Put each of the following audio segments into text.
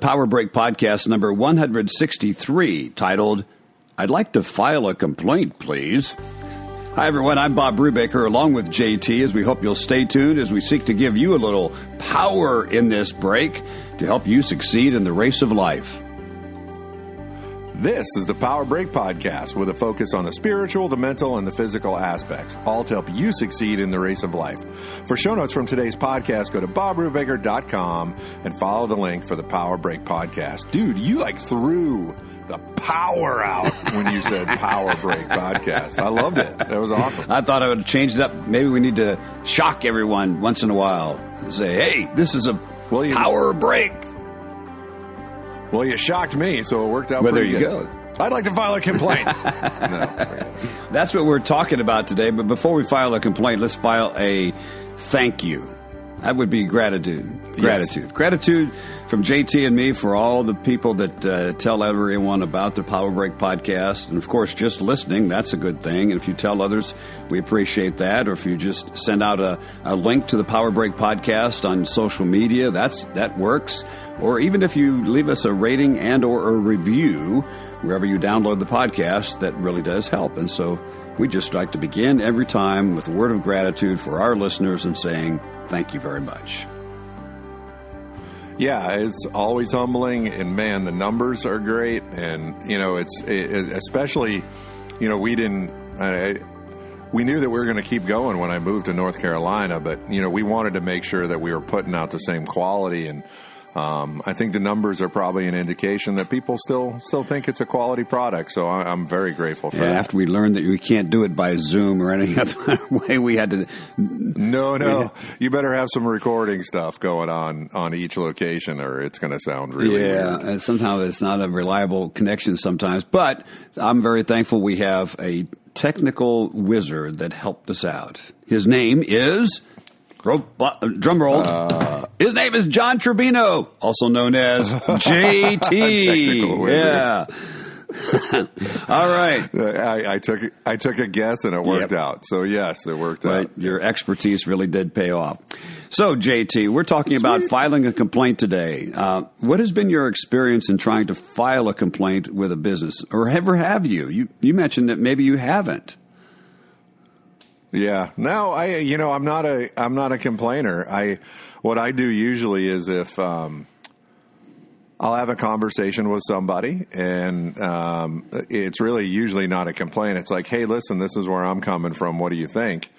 Power Break podcast number 163, titled, I'd like to file a complaint, please. Hi, everyone. I'm Bob Brubaker, along with JT, as we hope you'll stay tuned as we seek to give you a little power in this break to help you succeed in the race of life. This is the Power Break Podcast with a focus on the spiritual, the mental, and the physical aspects, all to help you succeed in the race of life. For show notes from today's podcast, go to bobbrubaker.com and follow the link for the Power Break Podcast. Dude, you threw the power out when you said Power Break Podcast. I loved it. That was awesome. I thought I would change it up. Maybe we need to shock everyone once in a while and say, hey, this is a power break. Well, you shocked me, so it worked out pretty good. There you go. I'd like to file a complaint. No, that's what we're talking about today. But before we file a complaint, let's file a thank you. That would be gratitude. Gratitude. Yes. Gratitude from JT and me for all the people that tell everyone about the Power Break podcast. And, of course, just listening, that's a good thing. And if you tell others, we appreciate that. Or if you just send out a link to the Power Break podcast on social media, that works. Or even if you leave us a rating and or a review wherever you download the podcast, that really does help. And so we just like to begin every time with a word of gratitude for our listeners and saying thank you very much. Yeah, it's always humbling, and man, the numbers are great, and it's especially, we knew that we were going to keep going when I moved to North Carolina, but we wanted to make sure that we were putting out the same quality, and I think the numbers are probably an indication that people still think it's a quality product. So I'm very grateful for that. After we learned that we can't do it by Zoom or any other way, we had to. No. You better have some recording stuff going on each location, or it's going to sound really weird. And somehow it's not a reliable connection sometimes. But I'm very thankful we have a technical wizard that helped us out. His name is. Drum roll. His name is John Trevino, also known as JT. Yeah. All right. I took a guess and it worked out. So yes, it worked out. Your expertise really did pay off. So JT, we're talking about filing a complaint today. What has been your experience in trying to file a complaint with a business, or ever have you? You mentioned that maybe you haven't. Yeah. No, I'm not a complainer. What I do usually is if I'll have a conversation with somebody, and it's really usually not a complaint. It's like, hey, listen, this is where I'm coming from. What do you think?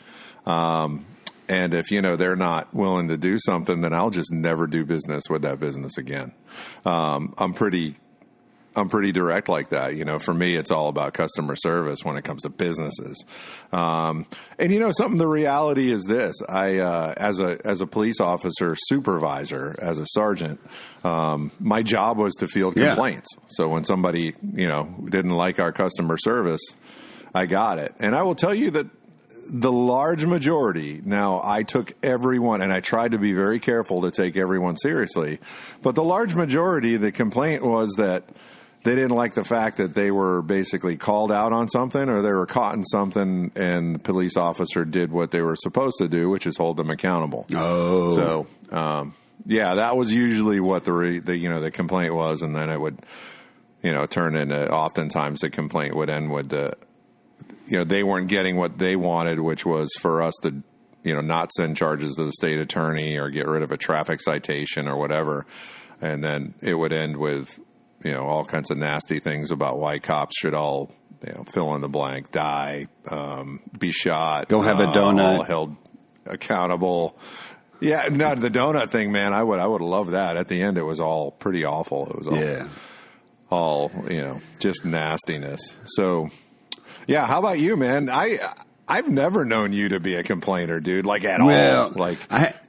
And if they're not willing to do something, then I'll just never do business with that business again. I'm pretty direct like that. For me, it's all about customer service when it comes to businesses. And the reality is this, I, as a police officer supervisor, as a sergeant, my job was to field complaints. So when somebody, didn't like our customer service, I got it. And I will tell you that the large majority, now I took everyone, and I tried to be very careful to take everyone seriously, but the large majority, the complaint was that they didn't like the fact that they were basically called out on something, or they were caught in something, and the police officer did what they were supposed to do, which is hold them accountable. Oh. So, that was usually what the complaint was, and then it would, turn into, oftentimes the complaint would end with they weren't getting what they wanted, which was for us to, not send charges to the state attorney or get rid of a traffic citation or whatever. And then it would end with, all kinds of nasty things about why cops should all, fill in the blank, die, be shot. Go have a donut. All held accountable. Yeah, no, the donut thing, man, I would have loved that. At the end, it was all pretty awful. It was all just nastiness. So, yeah, how about you, man? I've never known you to be a complainer, dude, at all.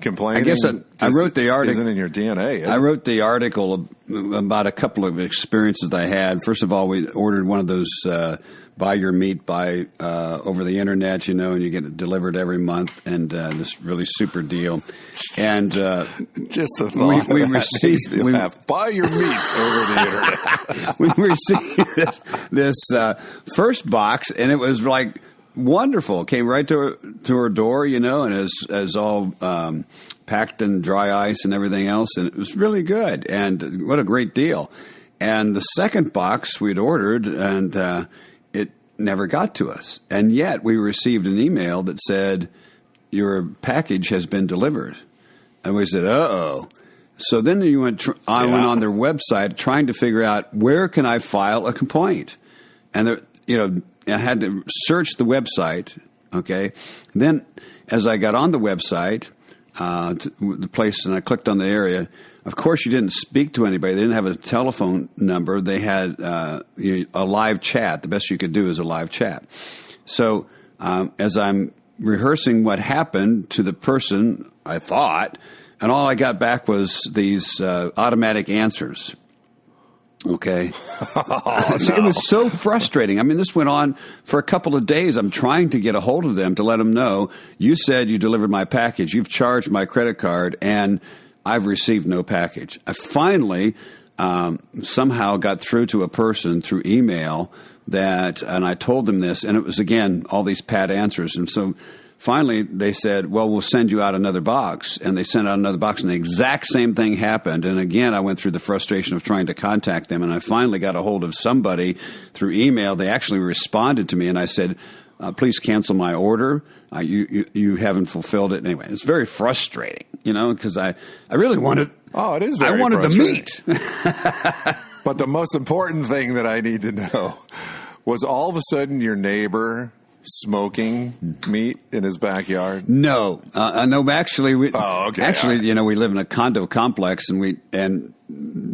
Complaining. I guess I wrote the article. Isn't in your DNA. I wrote the article about a couple of experiences I had. First of all, we ordered one of those buy your meat over the internet, and you get it delivered every month, and this really super deal. And just the thought we received buy your meat over the internet. We received this first box, and it was like wonderful. Came right to her door, and as all packed in dry ice and everything else, and it was really good. And what a great deal! And the second box we'd ordered, and it never got to us. And yet we received an email that said, your package has been delivered. And we said, uh-oh. So then I went on their website trying to figure out, where can I file a complaint? And I had to search the website, okay? Then as I got on the website, the place, and I clicked on the area, of course you didn't speak to anybody. They didn't have a telephone number. They had a live chat. The best you could do is a live chat. So as I'm rehearsing what happened to the person, I thought, and all I got back was these automatic answers. Okay. Oh, no. It was so frustrating. I mean, this went on for a couple of days. I'm trying to get a hold of them to let them know, you said you delivered my package. You've charged my credit card, and I've received no package. I finally somehow got through to a person through email and I told them this, and it was, again, all these pat answers. And so finally they said, well, we'll send you out another box. And they sent out another box, and the exact same thing happened. And again, I went through the frustration of trying to contact them, and I finally got a hold of somebody through email. They actually responded to me, and I said, please cancel my order. You haven't fulfilled it. Anyway, it's very frustrating, because I really wanted. Oh, it is very I wanted the meat. But the most important thing that I need to know was, all of a sudden your neighbor smoking meat in his backyard? No, no. Actually, we live in a condo complex, and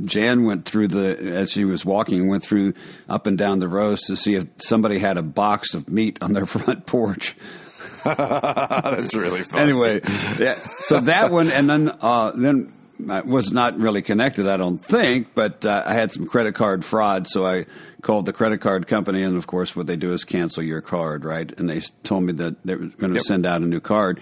Jan went through as she was walking, went through up and down the rows to see if somebody had a box of meat on their front porch. That's really funny. Anyway, yeah. So that one, and then was not really connected, I don't think, but I had some credit card fraud, so I called the credit card company, and of course what they do is cancel your card, right? And they told me that they were going to send out a new card,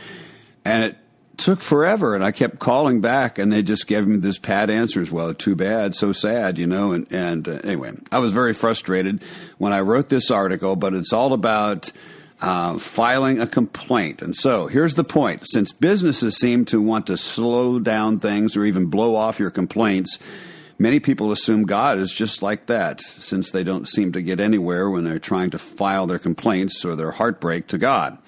and it took forever, and I kept calling back, and they just gave me this pat answers. Well, too bad, so sad, and anyway, I was very frustrated when I wrote this article, but it's all about filing a complaint. And so here's the point. Since businesses seem to want to slow down things or even blow off your complaints, many people assume God is just like that, since they don't seem to get anywhere when they're trying to file their complaints or their heartbreak to God.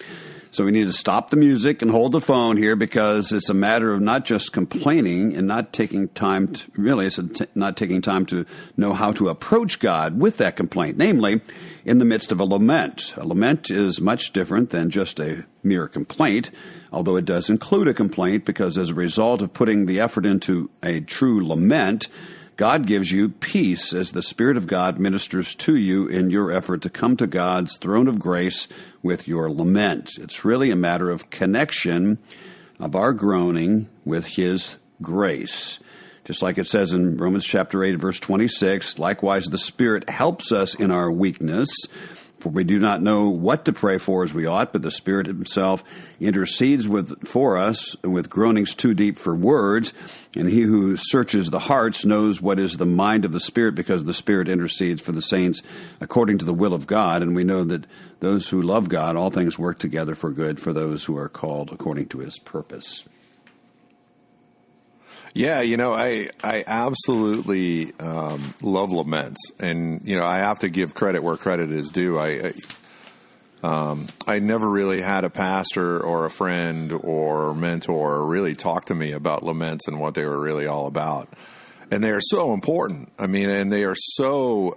So we need to stop the music and hold the phone here, because it's a matter of not just complaining and not taking time not taking time to know how to approach God with that complaint, namely in the midst of a lament. A lament is much different than just a mere complaint, although it does include a complaint, because as a result of putting the effort into a true lament, God gives you peace as the Spirit of God ministers to you in your effort to come to God's throne of grace with your lament. It's really a matter of connection of our groaning with His grace. Just like it says in Romans chapter 8, verse 26, likewise the Spirit helps us in our weakness, for we do not know what to pray for as we ought, but the Spirit Himself intercedes for us with groanings too deep for words. And He who searches the hearts knows what is the mind of the Spirit, because the Spirit intercedes for the saints according to the will of God. And we know that those who love God, all things work together for good for those who are called according to His purpose. Yeah, I absolutely love laments, and I have to give credit where credit is due. I never really had a pastor or a friend or mentor really talk to me about laments and what they were really all about, and they are so important. I mean, and they are so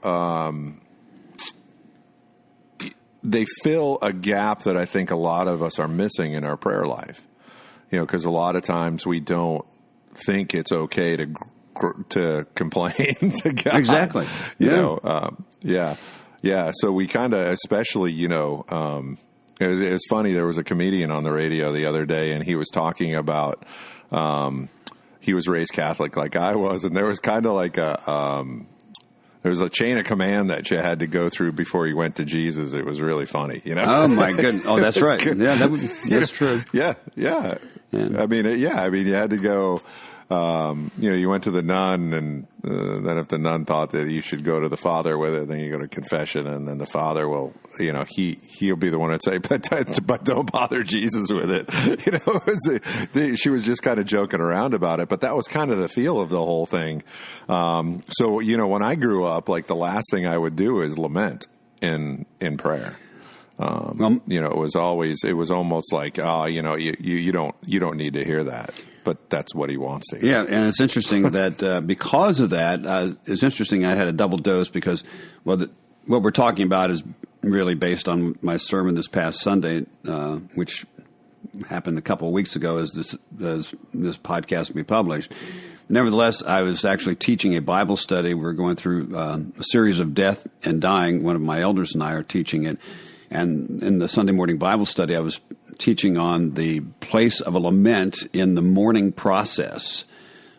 they fill a gap that I think a lot of us are missing in our prayer life. Because a lot of times we don't think it's okay to complain to God. Exactly. Yeah. So we kind of, especially, it was funny. There was a comedian on the radio the other day, and he was talking about he was raised Catholic like I was, and there was kind of like there was a chain of command that you had to go through before you went to Jesus. It was really funny, Oh my goodness! Oh, that's right. Good. Yeah, that's true. Yeah. I mean, you had to go. you went to the nun, and then if the nun thought that you should go to the father with it, then you go to confession, and then the father will, he'll be the one that say, but don't bother Jesus with it. She was just kind of joking around about it, but that was kind of the feel of the whole thing. So, when I grew up, like the last thing I would do is lament in prayer. It was almost like, you don't need to hear that, but that's what he wants to hear. Yeah, and it's interesting that because of that, it's interesting. I had a double dose because, what we're talking about is really based on my sermon this past Sunday, which happened a couple of weeks ago as this podcast will be published. Nevertheless, I was actually teaching a Bible study. We're going through a series of death and dying. One of my elders and I are teaching it. And in the Sunday morning Bible study, I was teaching on the place of a lament in the mourning process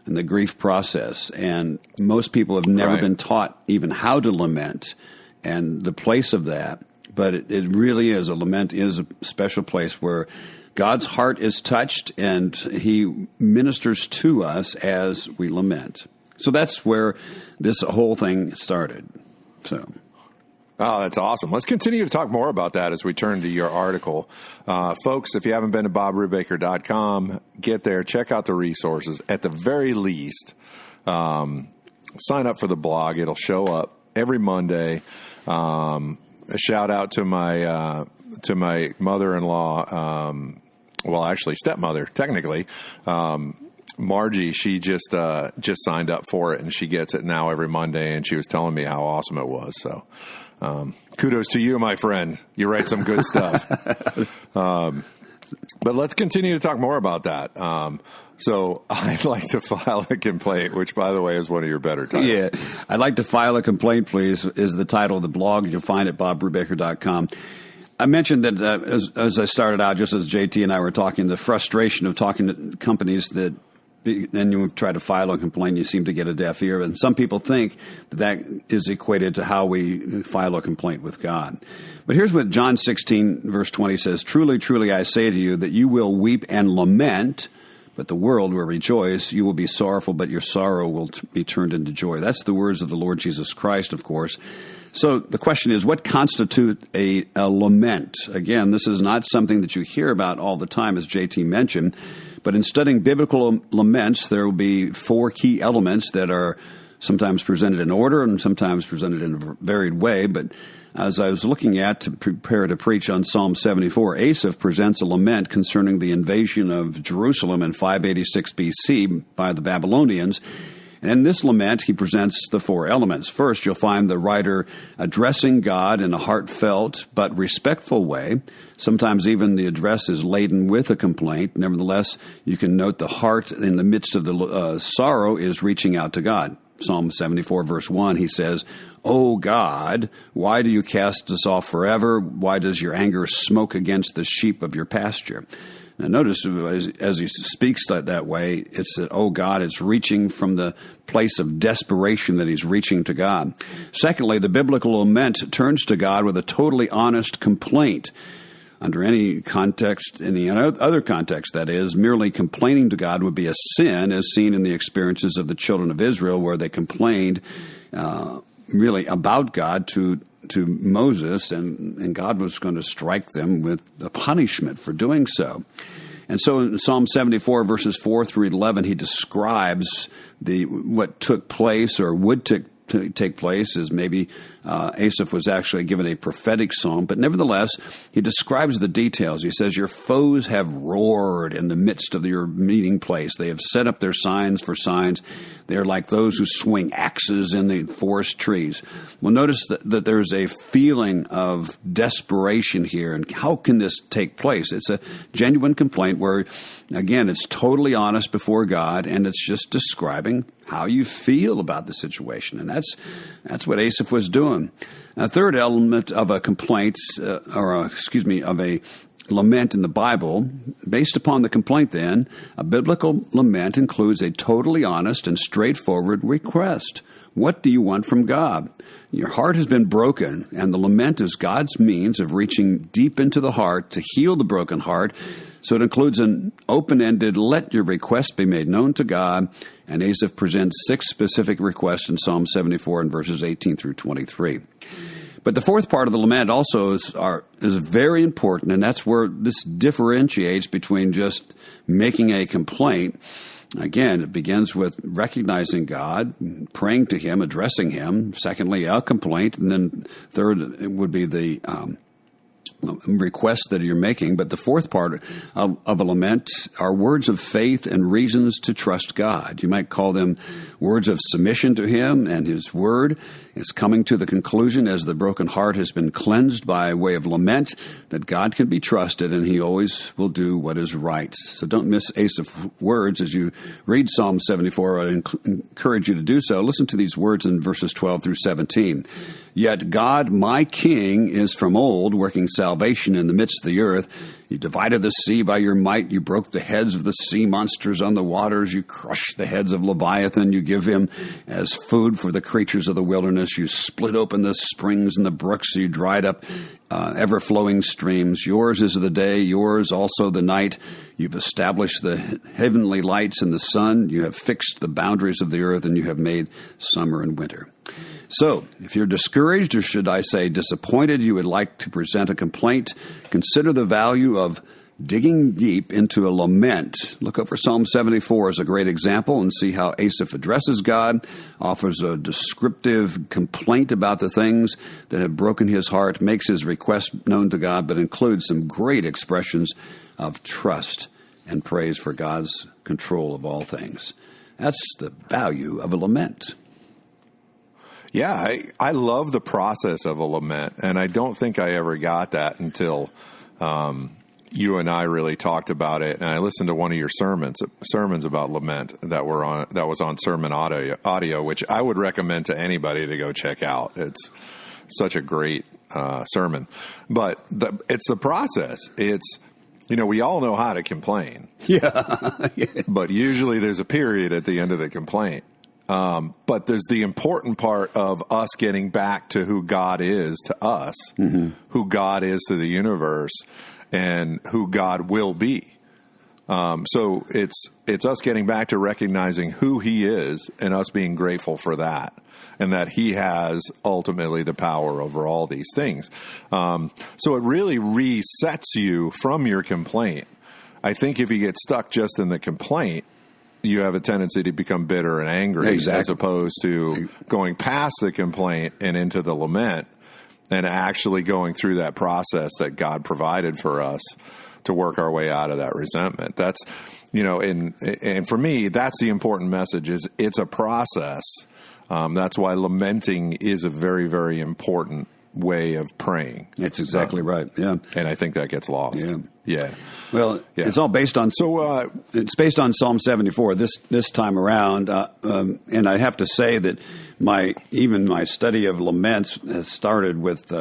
and the grief process. And most people have never been taught even how to lament and the place of that. But it really is. A lament is a special place where God's heart is touched and he ministers to us as we lament. So that's where this whole thing started. So... Oh, that's awesome. Let's continue to talk more about that as we turn to your article. Folks, if you haven't been to BobRubaker.com, get there, check out the resources. At the very least, sign up for the blog. It'll show up every Monday. A shout out to my mother-in-law, actually stepmother, technically. Margie, she just signed up for it, and she gets it now every Monday, and she was telling me how awesome it was. So kudos to you, my friend. You write some good stuff. But let's continue to talk more about that. So I'd like to file a complaint, which, by the way, is one of your better titles. Yeah, I'd like to file a complaint, please, is the title of the blog. You'll find it at BobRubaker.com. I mentioned that as I started out, just as JT and I were talking, the frustration of talking to companies that and you try to file a complaint, you seem to get a deaf ear. And some people think that is equated to how we file a complaint with God. But here's what John 16, verse 20 says, "Truly, truly, I say to you that you will weep and lament, but the world will rejoice. You will be sorrowful, but your sorrow will be turned into joy." That's the words of the Lord Jesus Christ, of course. So the question is, what constitutes a lament? Again, this is not something that you hear about all the time, as JT mentioned. But in studying biblical laments, there will be four key elements that are sometimes presented in order and sometimes presented in a varied way. But as I was looking at to prepare to preach on Psalm 74, Asaph presents a lament concerning the invasion of Jerusalem in 586 BC by the Babylonians. And in this lament, he presents the four elements. First, you'll find the writer addressing God in a heartfelt but respectful way. Sometimes even the address is laden with a complaint. Nevertheless, you can note the heart in the midst of the sorrow is reaching out to God. Psalm 74, verse 1, he says, "O God, why do you cast us off forever? Why does your anger smoke against the sheep of your pasture?" Now notice as he speaks that way, it's that, oh God, it's reaching from the place of desperation that he's reaching to God. Secondly, the biblical lament turns to God with a totally honest complaint. Under any context, any other context, that is, merely complaining to God would be a sin, as seen in the experiences of the children of Israel, where they complained really about God to Moses, and God was going to strike them with a punishment for doing so. And so in Psalm 74, verses 4 through 11, he describes what took place or would take place, as maybe Asaph was actually given a prophetic psalm. But nevertheless, he describes the details. He says, "Your foes have roared in the midst of your meeting place. They have set up their signs for signs. They are like those who swing axes in the forest trees." Well, notice that there's a feeling of desperation here. And how can this take place? It's a genuine complaint where, again, it's totally honest before God, and it's just describing how you feel about the situation. And that's what Asaph was doing. A third element of a complaint, of a lament in the Bible. Based upon the complaint, then, a biblical lament includes a totally honest and straightforward request. What do you want from God? Your heart has been broken, and the lament is God's means of reaching deep into the heart to heal the broken heart. So it includes an open-ended, let your request be made known to God. And Asaph presents 6 specific requests in Psalm 74 and verses 18 through 23. But the fourth part of the lament also is very important, and that's where this differentiates between just making a complaint. Again, it begins with recognizing God, praying to Him, addressing Him. Secondly, a complaint. And then third, it would be the request that you're making. But the fourth part of a lament are words of faith and reasons to trust God. You might call them words of submission to Him and His Word. It's coming to the conclusion as the broken heart has been cleansed by way of lament that God can be trusted and He always will do what is right. So don't miss Asaph's words as you read Psalm 74. I encourage you to do so. Listen to these words in verses 12 through 17. Yet God, my King, is from old, working salvation in the midst of the earth. You divided the sea by your might. You broke the heads of the sea monsters on the waters. You crushed the heads of Leviathan. You give him as food for the creatures of the wilderness. You split open the springs and the brooks. You dried up ever-flowing streams. Yours is the day, yours also the night. You've established the heavenly lights and the sun. You have fixed the boundaries of the earth, and you have made summer and winter. So, if you're discouraged, or should I say disappointed, you would like to present a complaint, consider the value of digging deep into a lament. Look over Psalm 74 as a great example and see how Asaph addresses God, offers a descriptive complaint about the things that have broken his heart, makes his request known to God, but includes some great expressions of trust and praise for God's control of all things. That's the value of a lament. Yeah, I love the process of a lament, and I don't think I ever got that until you and I really talked about it. And I listened to one of your sermons about lament that was on Sermon Audio, which I would recommend to anybody to go check out. It's such a great sermon, but it's the process. It's, we all know how to complain, but usually there's a period at the end of the complaint. But there's the important part of us getting back to who God is to us, who God is to the universe, and who God will be. So it's us getting back to recognizing who He is and us being grateful for that, and that He has ultimately the power over all these things. So it really resets you from your complaint. I think if you get stuck just in the complaint, you have a tendency to become bitter and angry, as opposed to going past the complaint and into the lament and actually going through that process that God provided for us to work our way out of that resentment. That's, and for me, that's the important message, is it's a process. That's why lamenting is a very, very important way of praying. That's exactly right. Yeah. And I think that gets lost. Yeah. Well, it's all based on it's based on Psalm 74 this time around, and I have to say that my study of laments has started with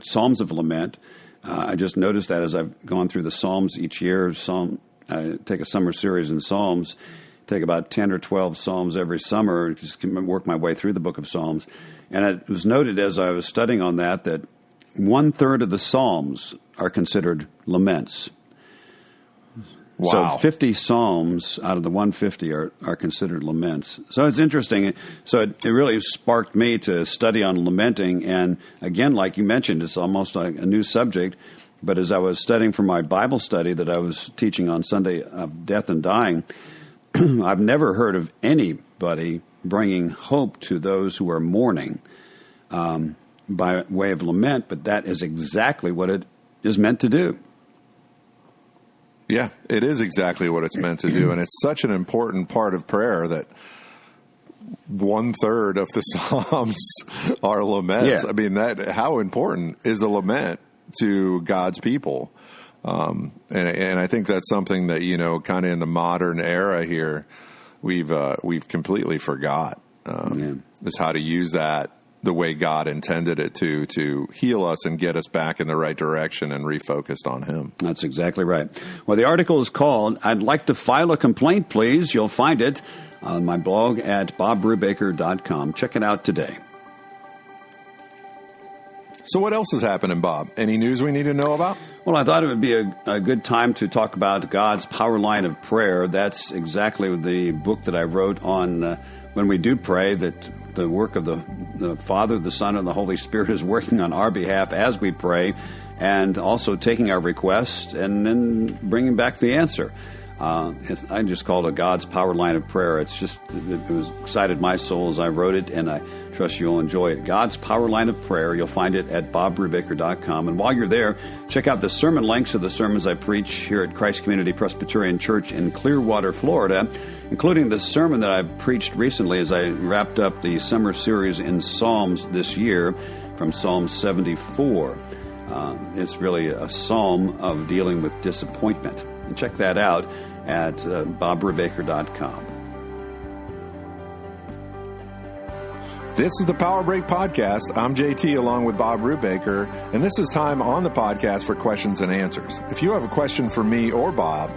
Psalms of Lament. I just noticed that as I've gone through the Psalms each year. I take a summer series in Psalms, take about 10 or 12 Psalms every summer, just work my way through the book of Psalms. And it was noted as I was studying on that 1/3 of the Psalms are considered laments. Wow. So 50 Psalms out of the 150 are considered laments. So it's interesting. So it really sparked me to study on lamenting. And again, like you mentioned, it's almost like a new subject. But as I was studying for my Bible study that I was teaching on Sunday of Death and Dying, I've never heard of anybody bringing hope to those who are mourning by way of lament, but that is exactly what it is meant to do. Yeah, it is exactly what it's meant to do, and it's such an important part of prayer that 1/3 of the Psalms are laments. Yeah. I mean, how important is a lament to God's people? And I think that's something that, kind of in the modern era here, we've completely forgot is how to use that the way God intended it to heal us and get us back in the right direction and refocused on Him. That's exactly right. Well, the article is called, "I'd Like to File a Complaint, Please." You'll find it on my blog at bobbrubaker.com. Check it out today. So what else is happening, Bob? Any news we need to know about? Well, I thought it would be a good time to talk about God's Power Line of Prayer. That's exactly the book that I wrote on when we do pray, that the work of the Father, the Son, and the Holy Spirit is working on our behalf as we pray, and also taking our request and then bringing back the answer. I just called it God's Power Line of Prayer. It was excited my soul as I wrote it, and I trust you'll enjoy it. God's Power Line of Prayer. You'll find it at bobbrubaker.com. And while you're there, check out the sermon links of the sermons I preach here at Christ Community Presbyterian Church in Clearwater, Florida, including the sermon that I preached recently as I wrapped up the summer series in Psalms this year from Psalm 74. It's really a psalm of dealing with disappointment. And check that out at bobbrubaker.com. This is the Power Break Podcast. I'm JT along with Bob Brubaker, and this is time on the podcast for questions and answers. If you have a question for me or Bob,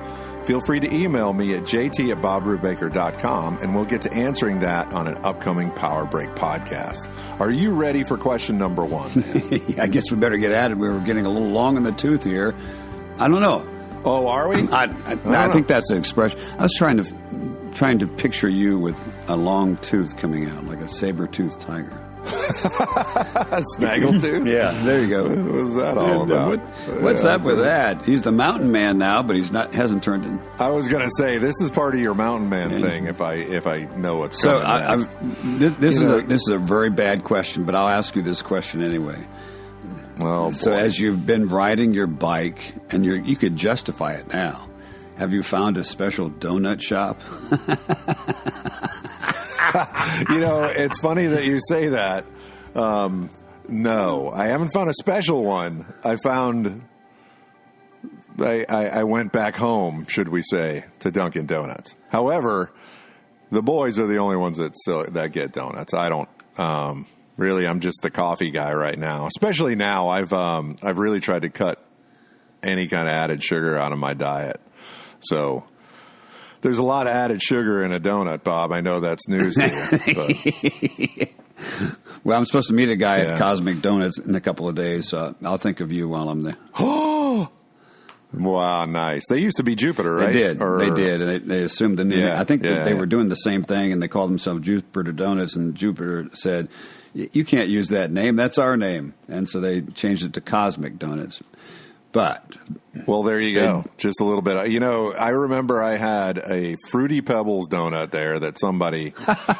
feel free to email me at jt@bobbrubaker.com, and we'll get to answering that on an upcoming Power Break podcast. Are you ready for question number one? I guess we better get at it. We were getting a little long in the tooth here. I don't know. Oh, are we? I think that's an expression. I was trying to picture you with a long tooth coming out, like a saber-toothed tiger. Snaggletooth? Yeah, there you go. What was that all about? What's up with that? He's the mountain man now, but hasn't turned in. I was going to say, this is part of your mountain man thing, if I know what's coming next. This is a very bad question, but I'll ask you this question anyway. Oh, so as you've been riding your bike, and you could justify it now, have you found a special donut shop? It's funny that you say that. No, I haven't found a special one. I went back home, should we say, to Dunkin' Donuts. However, the boys are the only ones that get donuts. I don't. Really, I'm just the coffee guy right now. Especially now, I've really tried to cut any kind of added sugar out of my diet. So there's a lot of added sugar in a donut, Bob. I know that's news to you. But. Well, I'm supposed to meet a guy at Cosmic Donuts in a couple of days, so I'll think of you while I'm there. Wow, nice. They used to be Jupiter, right? They did. They assumed the name. Yeah, I think they were doing the same thing, and they called themselves Jupiter Donuts, and Jupiter said, "You can't use that name. That's our name." And so they changed it to Cosmic Donuts. But, well, there you go. Just a little bit. I remember I had a Fruity Pebbles donut there that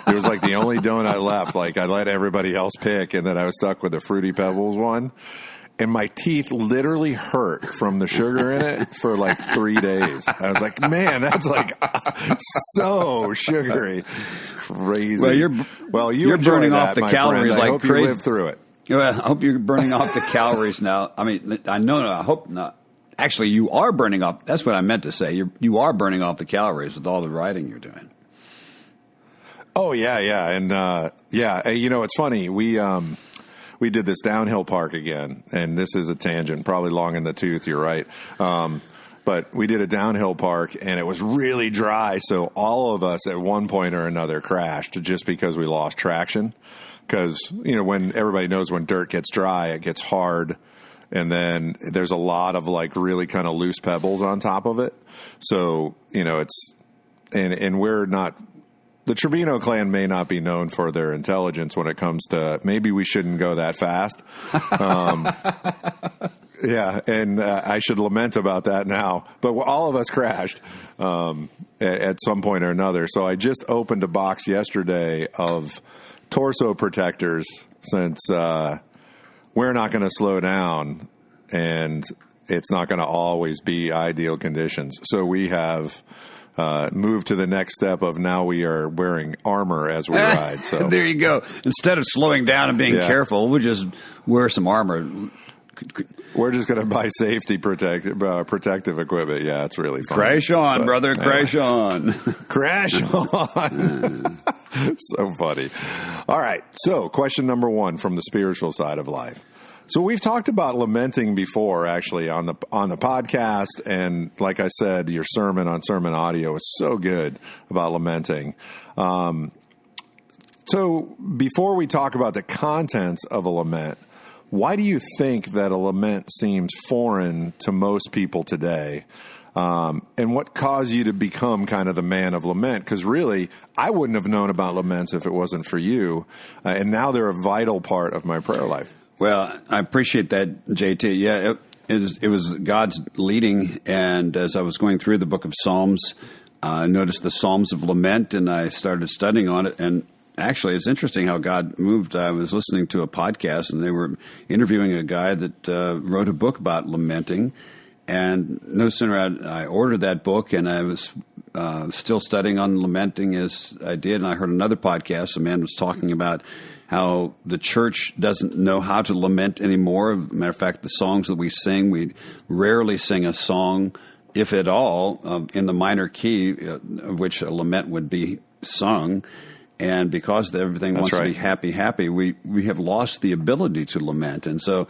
it was like the only donut left. Like I let everybody else pick, and then I was stuck with the Fruity Pebbles one. And my teeth literally hurt from the sugar in it for like 3 days. I was like, man, that's like so sugary. It's crazy. Well, you're burning off the calories like crazy. I hope you live through it. Well, I hope you're burning off the calories now. I mean, I hope not. Actually, you are burning off. That's what I meant to say. You are burning off the calories with all the riding you're doing. Oh, yeah. And, it's funny. We did this downhill park again, and this is a tangent, probably long in the tooth, you're right. But we did a downhill park, and it was really dry, so all of us at one point or another crashed just because we lost traction. Because, when everybody knows when dirt gets dry, it gets hard, and then there's a lot of, like, really kind of loose pebbles on top of it. So, it's – and we're not – the Trevino clan may not be known for their intelligence when it comes to maybe we shouldn't go that fast. Yeah, and I should lament about that now. But all of us crashed at some point or another. So I just opened a box yesterday of torso protectors since we're not going to slow down and it's not going to always be ideal conditions. So we have moved to the next step of now we are wearing armor as we ride. So there you go. Instead of slowing down and being careful, we'll just wear some armor. We're just going to buy safety protective equipment. Yeah, it's really fun. Crash on, brother. Crash on. Crash on. So funny. All right. So question number 1 from the spiritual side of life. So we've talked about lamenting before, actually, on the podcast, and like I said, your sermon on Sermon Audio is so good about lamenting. So before we talk about the contents of a lament, why do you think that a lament seems foreign to most people today? And what caused you to become kind of the man of lament? Because really, I wouldn't have known about laments if it wasn't for you, and now they're a vital part of my prayer life. Well, I appreciate that, JT. Yeah, it was God's leading, and as I was going through the book of Psalms, I noticed the Psalms of Lament, and I started studying on it. And actually, it's interesting how God moved. I was listening to a podcast, and they were interviewing a guy that wrote a book about lamenting. And no sooner I ordered that book, and I was still studying on lamenting as I did, and I heard another podcast. A man was talking about how the church doesn't know how to lament anymore. As a matter of fact, the songs that we sing, we rarely sing a song, if at all, in the minor key of which a lament would be sung. And because everything wants to be happy, happy, we have lost the ability to lament. And so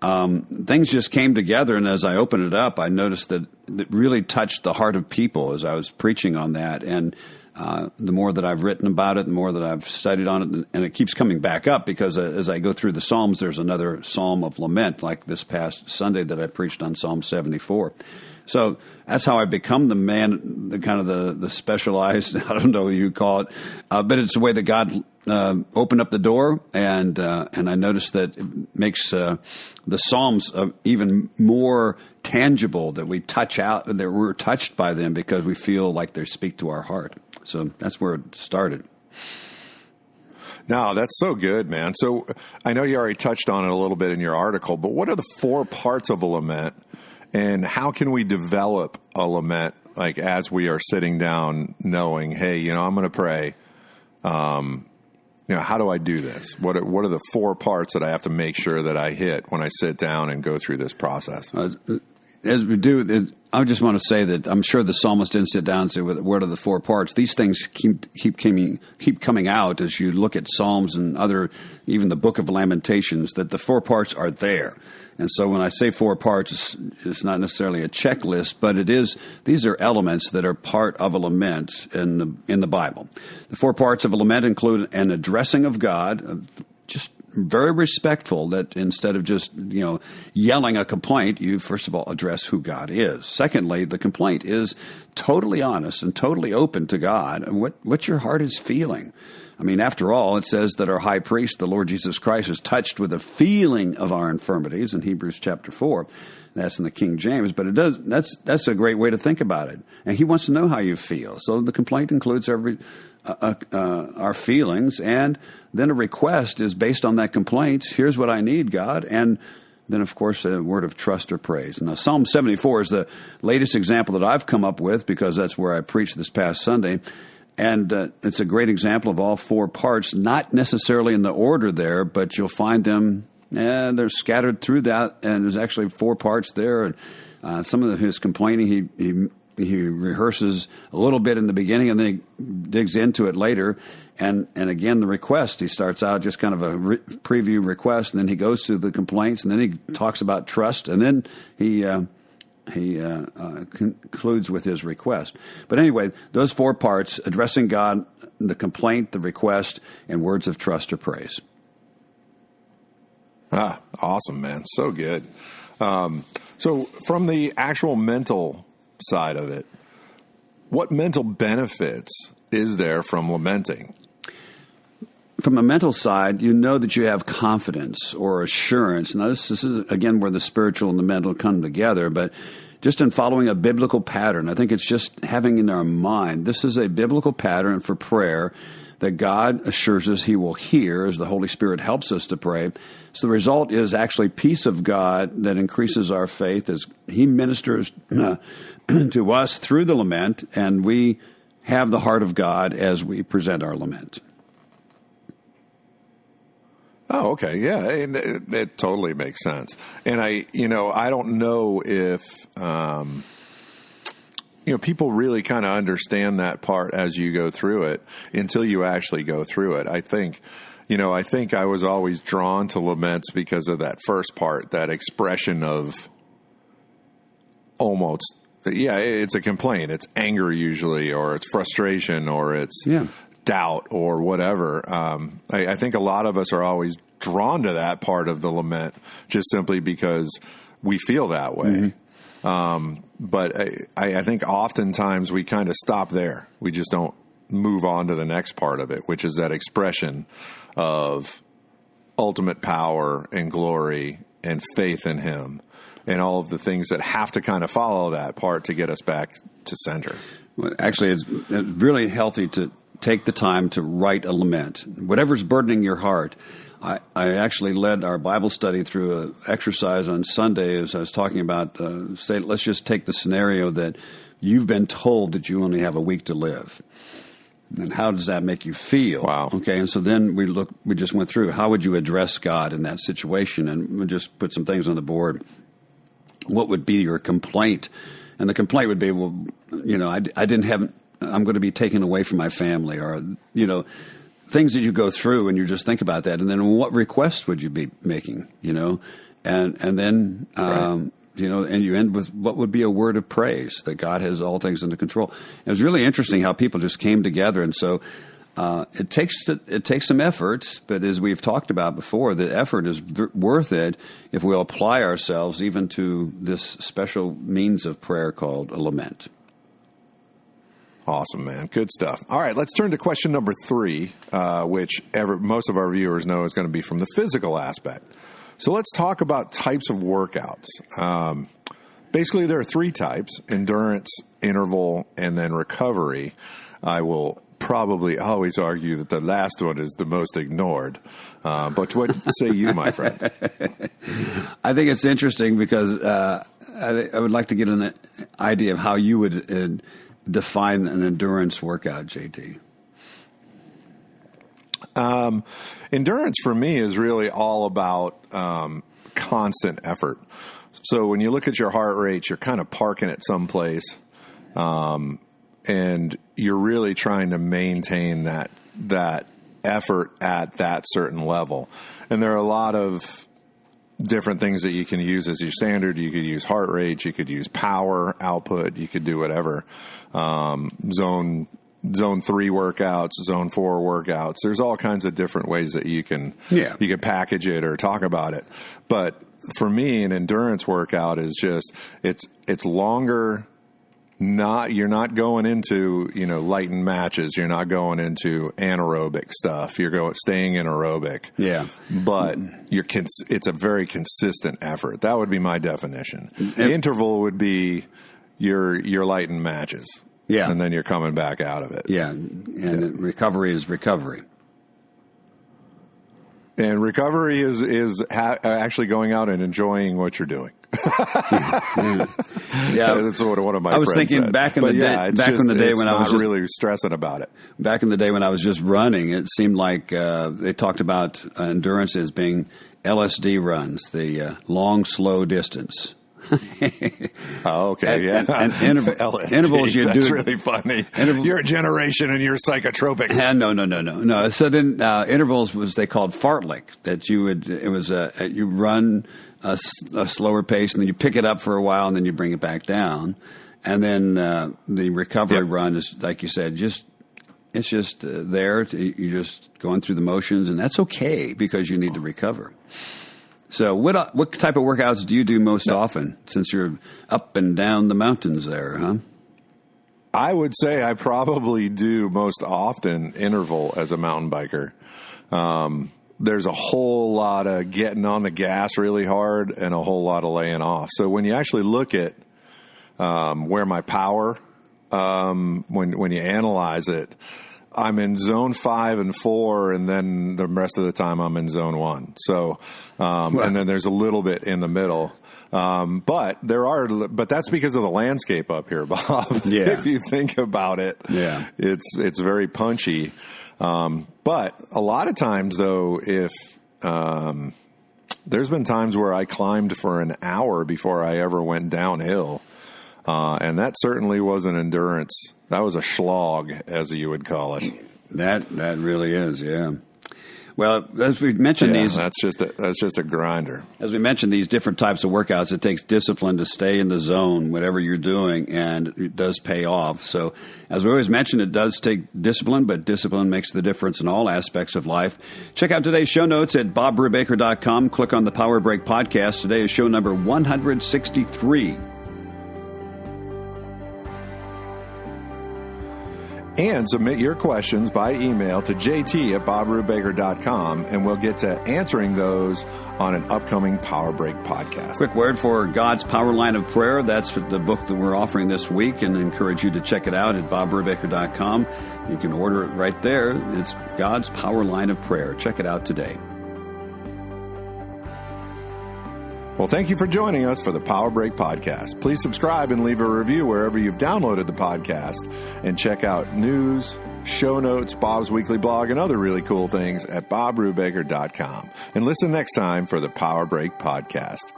things just came together, and as I opened it up, I noticed that it really touched the heart of people as I was preaching on that. And the more that I've written about it, the more that I've studied on it, and it keeps coming back up because as I go through the Psalms, there's another Psalm of Lament, like this past Sunday that I preached on Psalm 74. So that's how I become the man, the kind of the specialized, I don't know what you call it, but it's the way that God opened up the door, and I noticed that it makes the Psalms even more tangible, that we touch out, that we're touched by them because we feel like they speak to our heart. So that's where it started. No, that's so good, man. So I know you already touched on it a little bit in your article, but what are the 4 parts of a lament, and how can we develop a lament, like as we are sitting down knowing, hey, I'm going to pray. How do I do this? What are the 4 parts that I have to make sure that I hit when I sit down and go through this process? As we do, I just want to say that I'm sure the psalmist didn't sit down and say, what are the 4 parts? These things keep coming out as you look at Psalms and even the book of Lamentations, that the 4 parts are there. And so when I say 4 parts, it's not necessarily a checklist, but these are elements that are part of a lament in the Bible. The 4 parts of a lament include an addressing of God, just very respectful, that instead of just, yelling a complaint, you first of all address who God is. Secondly, the complaint is totally honest and totally open to God and what your heart is feeling. I mean, after all, it says that our high priest, the Lord Jesus Christ, is touched with the feeling of our infirmities in Hebrews chapter 4. That's in the King James, but that's a great way to think about it. And he wants to know how you feel. So the complaint includes our feelings, and then a request is based on that complaint. Here's what I need, God, and then, of course, a word of trust or praise. Now, Psalm 74 is the latest example that I've come up with because that's where I preached this past Sunday. And it's a great example of all 4 parts, not necessarily in the order there, but you'll find them, they're scattered through that, and there's actually 4 parts there. And some of his complaining, he rehearses a little bit in the beginning, and then he digs into it later. And again, the request, he starts out just kind of a preview request, and then he goes through the complaints, and then he talks about trust, and then he concludes with his request. But anyway, those 4 parts, addressing God, the complaint, the request, and words of trust or praise. Awesome, man. So good. So from the actual mental side of it, what mental benefits is there from lamenting? From a mental side, you know that you have confidence or assurance. Now, this is, again, where the spiritual and the mental come together, but just in following a biblical pattern, I think it's just having in our mind, this is a biblical pattern for prayer that God assures us he will hear as the Holy Spirit helps us to pray. So the result is actually peace of God that increases our faith as he ministers to us through the lament, and we have the heart of God as we present our lament. Oh, okay. Yeah, it totally makes sense. And I don't know if people really kind of understand that part as you go through it until you actually go through it. I think I was always drawn to laments because of that first part, that expression of almost, it's a complaint. It's anger usually, or it's frustration, or it's doubt, or whatever. I think a lot of us are always drawn to that part of the lament just simply because we feel that way. But I think oftentimes we kind of stop there. We just don't move on to the next part of it, which is that expression of ultimate power and glory and faith in him and all of the things that have to kind of follow that part to get us back to center. Well, actually, it's really healthy to take the time to write a lament. Whatever's burdening your heart. I actually led our Bible study through an exercise on Sunday as I was talking about, let's just take the scenario that you've been told that you only have a week to live. And how does that make you feel? Wow. Okay, and so then we just went through, how would you address God in that situation? And we just put some things on the board. What would be your complaint? And the complaint would be, well, I'm going to be taken away from my family, or, things that you go through, and you just think about that. And then what request would you be making, and then, right. And you end with what would be a word of praise, that God has all things under control. It was really interesting how people just came together. And so it takes some effort, but as we've talked about before, the effort is worth it if we'll apply ourselves even to this special means of prayer called a lament. Awesome, man. Good stuff. All right, let's turn to question number 3, which most of our viewers know is going to be from the physical aspect. So let's talk about types of workouts. Basically, there are 3 types: endurance, interval, and then recovery. I will probably always argue that the last one is the most ignored. But what say you, my friend? I think it's interesting because I would like to get an idea of how you would define an endurance workout, JT. Endurance for me is really all about constant effort. So when you look at your heart rate, you're kind of parking at some place, and you're really trying to maintain that effort at that certain level. And there are a lot of different things that you can use as your standard. You could use heart rate, you could use power output, you could do whatever. Zone 3 workouts, zone 4 workouts. There's all kinds of different ways that you can package it or talk about it. But for me, an endurance workout is just it's longer. You're not going into lightened matches. You're not going into anaerobic stuff. You're staying in aerobic. Yeah, but it's a very consistent effort. That would be my definition. Interval would be your lightened matches. Yeah, and then you're coming back out of it. Yeah, and recovery is recovery. And recovery is actually going out and enjoying what you're doing. Yeah, that's what one of my. I was friends thinking said. back in the day when I was not really stressing about it. Back in the day when I was just running, it seemed like they talked about endurance as being LSD runs, the long, slow distance. Oh, okay, and intervals you do. That's really funny. You're a generation and you're psychotropics. No. So then intervals was they called fartlek. That you run a slower pace and then you pick it up for a while and then you bring it back down, and then the recovery run is like you said, it's just there. You're just going through the motions, and that's okay because you need to recover. So what type of workouts do you do most often, since you're up and down the mountains there, huh? I would say I probably do most often interval as a mountain biker. There's a whole lot of getting on the gas really hard and a whole lot of laying off. So when you actually look at where my power, when you analyze it, I'm in zone 5 and 4, and then the rest of the time I'm in zone 1. So, and then there's a little bit in the middle. But that's because of the landscape up here, Bob. Yeah. If you think about it, yeah, it's very punchy. But a lot of times though, if, there's been times where I climbed for an hour before I ever went downhill. And that certainly was an endurance. That was a slog, as you would call it. That really is, yeah. Well, as we mentioned, that's just a grinder. As we mentioned, these different types of workouts, it takes discipline to stay in the zone, whatever you're doing, and it does pay off. So, as we always mention, it does take discipline, but discipline makes the difference in all aspects of life. Check out today's show notes at BobBrubaker.com. Click on the Power Break podcast. Today is show number 163. And submit your questions by email to jt@bobrubaker.com, and we'll get to answering those on an upcoming Power Break podcast. Quick word for God's Power Line of Prayer. That's the book that we're offering this week, and I encourage you to check it out at bobrubaker.com. You can order it right there. It's God's Power Line of Prayer. Check it out today. Well, thank you for joining us for the Power Break podcast. Please subscribe and leave a review wherever you've downloaded the podcast, and check out news, show notes, Bob's weekly blog, and other really cool things at bobrubaker.com. And listen next time for the Power Break podcast.